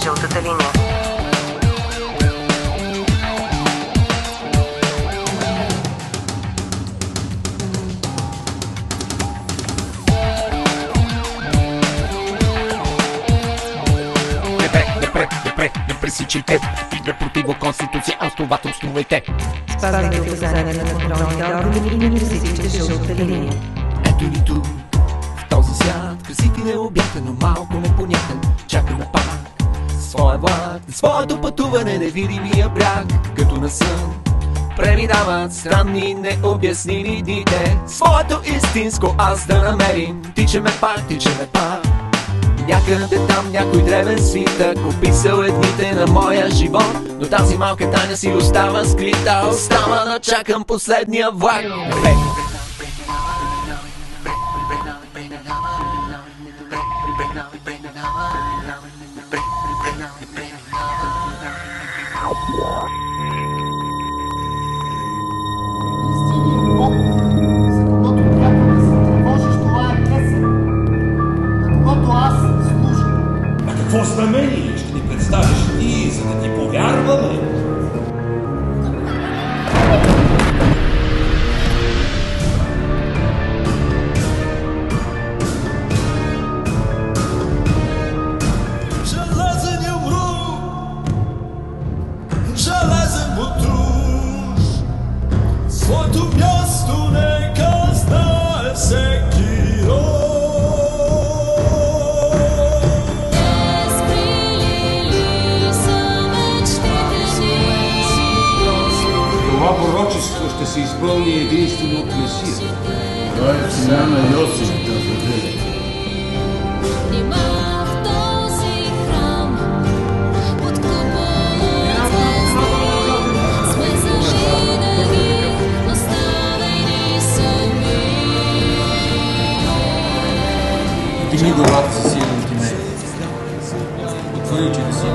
жълтата линия. Не пресичайте, не противоконституция, основателствувайте. Спазвайте указанията на контролните органи и не пресичайте жълтата линия. Ето ни тук, в този свят, красив и необятен, но малко непонятен. Чакаме пак своя влак, на своето пътуване невидимия бряг, като на сън. Преминават странни необясними дните, своето истинско аз да намерим. Тичаме пак. Някъде там някой древен свитък описал едните на моя живот, но тази малка тайна си остава скрита. Остава да чакам последния влак. Какво знамение ще ни представиш ти, за да ти повярваме? Железен юмрук, железен бутуш, своето място нека знае всеки род. Това пророчество ще се изпълни единствено от Месия. Той е сина на Йосиф да заделя. Нима в този храм под купола звезда сме зажидани, оставени сами. Вдигни главата си, силен ти ме. Отвори очите си.